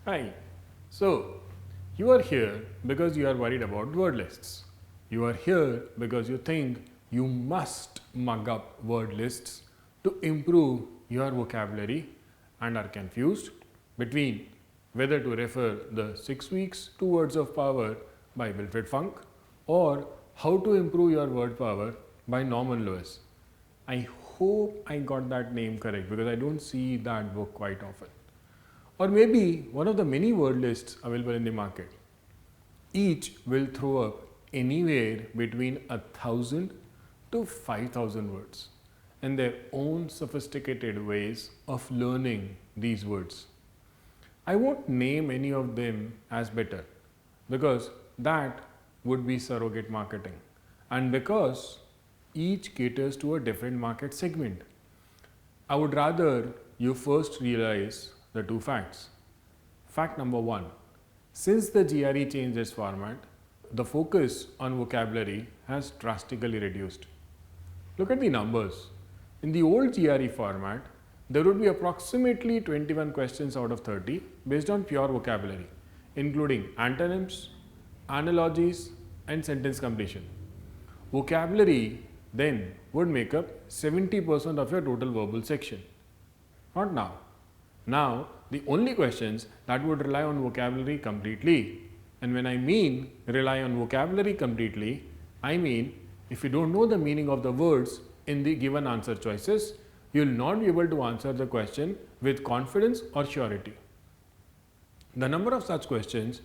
Hi. So, you are here because you are worried about word lists. You are here because you think you must mug up word lists to improve your vocabulary and are confused between whether to refer the 6 weeks to Words of Power by Wilfred Funk or How to Improve Your Word Power by Norman Lewis. I hope I got that name correct because I don't see that book quite often. Or maybe one of the many word lists available in the market. Each will throw up anywhere between 1,000 to 5,000 words and their own sophisticated ways of learning these words. I won't name any of them as better because that would be surrogate marketing and because each caters to a different market segment. I would rather you first realize the two facts. Fact number one, since the GRE changed its format, the focus on vocabulary has drastically reduced. Look at the numbers. In the old GRE format, there would be approximately 21 questions out of 30 based on pure vocabulary, including antonyms, analogies, and sentence completion. Vocabulary then would make up 70% of your total verbal section. Not now. Now, the only questions that would rely on vocabulary completely, and when I mean rely on vocabulary completely, I mean if you don't know the meaning of the words in the given answer choices, you will not be able to answer the question with confidence or surety. The number of such questions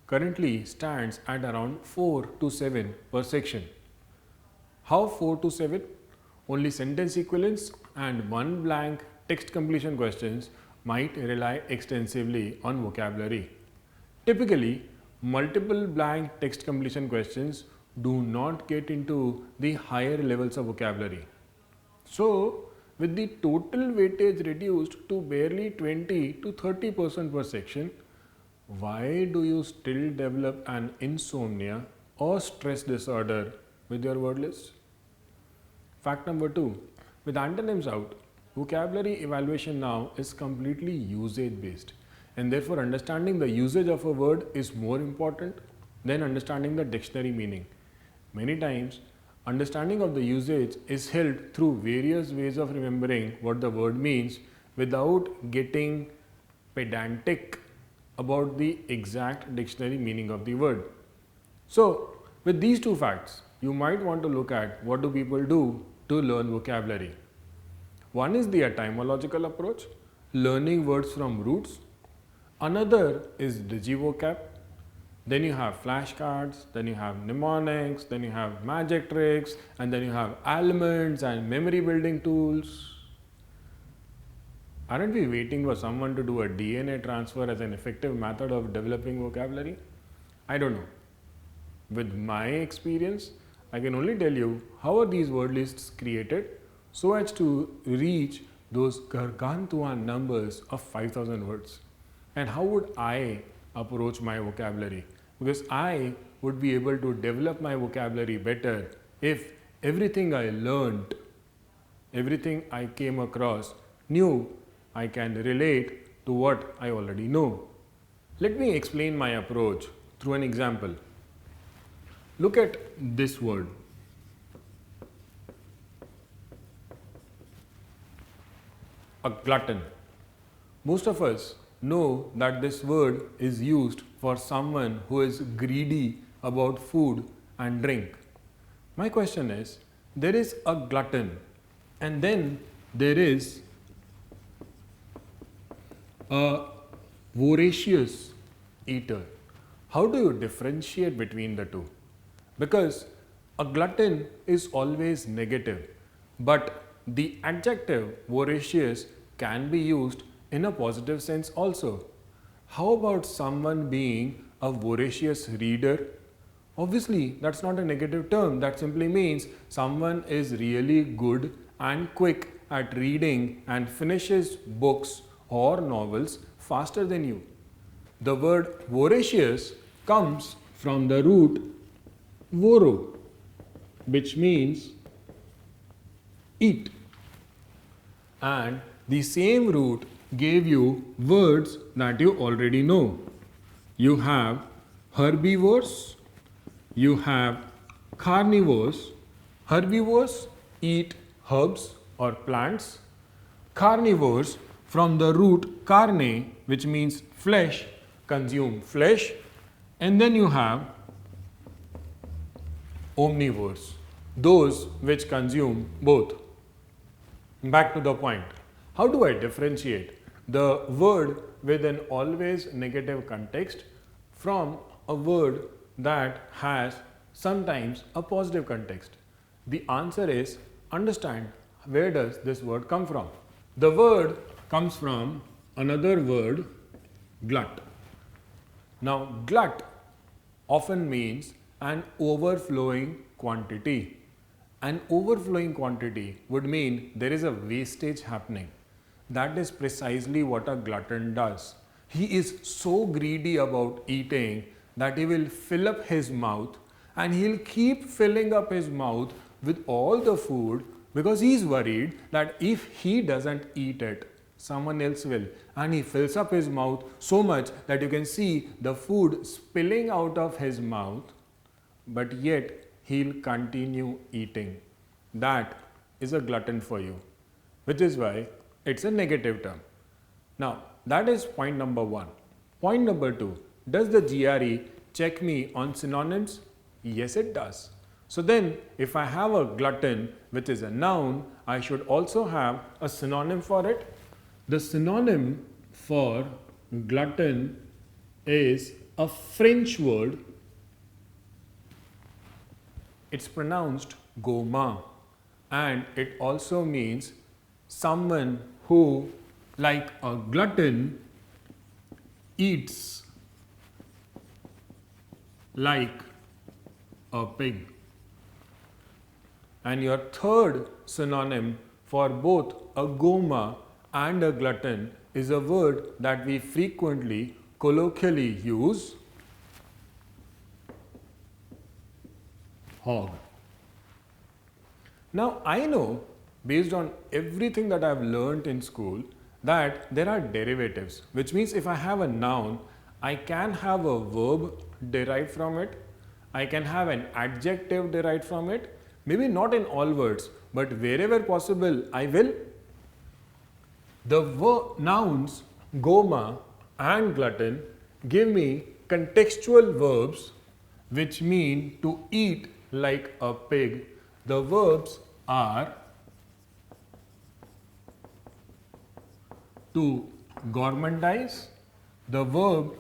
currently stands at around 4 to 7 per section. How 4 to 7? Only sentence equivalents and one blank text completion questions might rely extensively on vocabulary. Typically, multiple blank text completion questions do not get into the higher levels of vocabulary. So, with the total weightage reduced to barely 20 to 30% per section, why do you still develop an insomnia or stress disorder with your word list? Fact number two, with antonyms out, vocabulary evaluation now is completely usage based and therefore understanding the usage of a word is more important than understanding the dictionary meaning. Many times, understanding of the usage is held through various ways of remembering what the word means without getting pedantic about the exact dictionary meaning of the word. So, with these two facts, you might want to look at what do people do to learn vocabulary. One is the etymological approach, learning words from roots. Another is digivocab. Then you have flashcards, then you have mnemonics, then you have magic tricks, and then you have elements and memory building tools. Aren't we waiting for someone to do a DNA transfer as an effective method of developing vocabulary? I don't know. With my experience, I can only tell you how are these word lists created so as to reach those gargantuan numbers of 5,000 words. And how would I approach my vocabulary? Because I would be able to develop my vocabulary better if everything I learned, everything I came across, knew I can relate to what I already know. Let me explain my approach through an example. Look at this word. A glutton. Most of us know that this word is used for someone who is greedy about food and drink. My question is, there is a glutton and then there is a voracious eater. How do you differentiate between the two? Because a glutton is always negative, but the adjective voracious can be used in a positive sense also. How about someone being a voracious reader? Obviously, that's not a negative term. That simply means someone is really good and quick at reading and finishes books or novels faster than you. The word voracious comes from the root voro, which means eat. And the same root gave you words that you already know. You have herbivores, you have carnivores. Herbivores eat herbs or plants. Carnivores from the root carne, which means flesh, consume flesh. And then you have omnivores, those which consume both. Back to the point. How do I differentiate the word with an always negative context from a word that has sometimes a positive context? The answer is understand where does this word come from. The word comes from another word, glut. Now, glut often means an overflowing quantity. An overflowing quantity would mean there is a wastage happening. That is precisely what a glutton does. He is so greedy about eating that he will fill up his mouth, and he'll keep filling up his mouth with all the food because he's worried that if he doesn't eat it, someone else will. And he fills up his mouth so much that you can see the food spilling out of his mouth, but yet he'll continue eating. That is a glutton for you, which is why it's a negative term. Now, that is point number one. Point number two, does the GRE check me on synonyms? Yes, it does. So then, if I have a glutton, which is a noun, I should also have a synonym for it. The synonym for glutton is a French word. It's pronounced goma, and it also means someone who, like a glutton, eats like a pig. And your third synonym for both a goma and a glutton is a word that we frequently colloquially use, hog. Now, I know based on everything that I've learned in school that there are derivatives, which means if I have a noun, I can have a verb derived from it, I can have an adjective derived from it, maybe not in all words, but wherever possible I will. The nouns goma and glutton give me contextual verbs which mean to eat like a pig. The verbs are to gormandize, the verb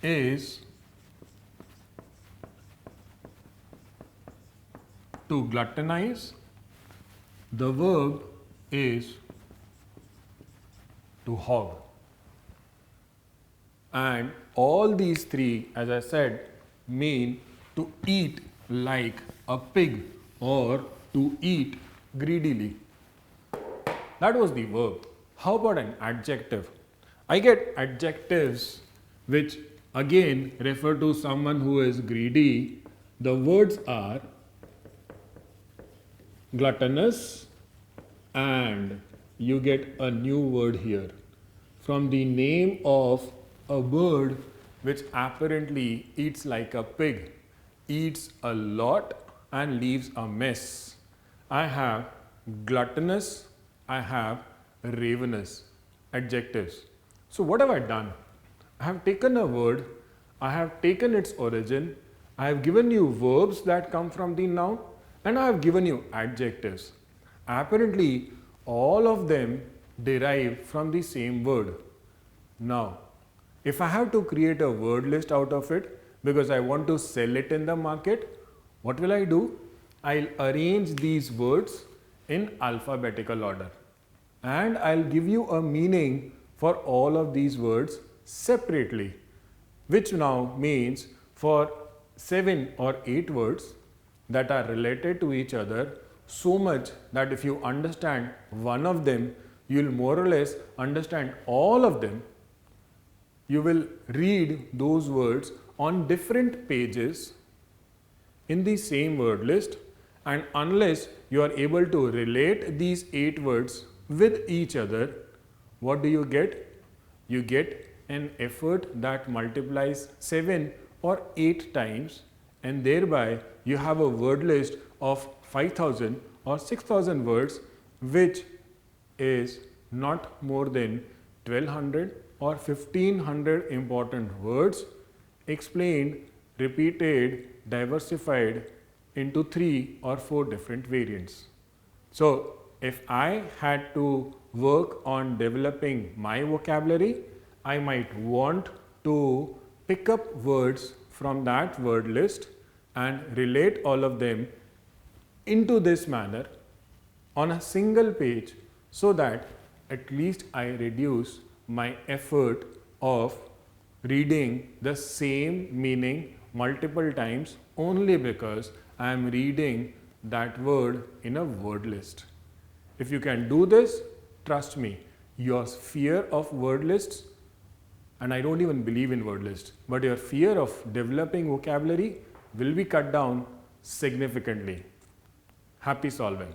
is to gluttonize, the verb is to hog. And all these three, as I said, mean to eat like a pig or to eat greedily. That was the verb. How about an adjective? I get adjectives which again refer to someone who is greedy. The words are gluttonous, and you get a new word here from the name of a bird which apparently eats like a pig, eats a lot and leaves a mess. I have gluttonous, I have ravenous adjectives. So what have I done? I have taken a word, I have taken its origin, I have given you verbs that come from the noun, and I have given you adjectives. Apparently, all of them derive from the same word. Now, if I have to create a word list out of it because I want to sell it in the market, what will I do? I'll arrange these words in alphabetical order, and I'll give you a meaning for all of these words separately, which now means for 7 or 8 words that are related to each other so much that if you understand one of them, you'll more or less understand all of them. You will read those words on different pages in the same word list, and unless you are able to relate these 8 words with each other, what do you get? you get an effort that multiplies 7 or 8 times, and thereby you have a word list of 5000 or 6000 words, which is not more than 1200 or 1500 important words explained, repeated, diversified into 3 or 4 different variants. So, if I had to work on developing my vocabulary, I might want to pick up words from that word list and relate all of them into this manner on a single page, so that at least I reduce my effort of reading the same meaning multiple times only because I am reading that word in a word list. If you can do this, trust me, your fear of word lists, and I don't even believe in word lists, but your fear of developing vocabulary will be cut down significantly. Happy solving!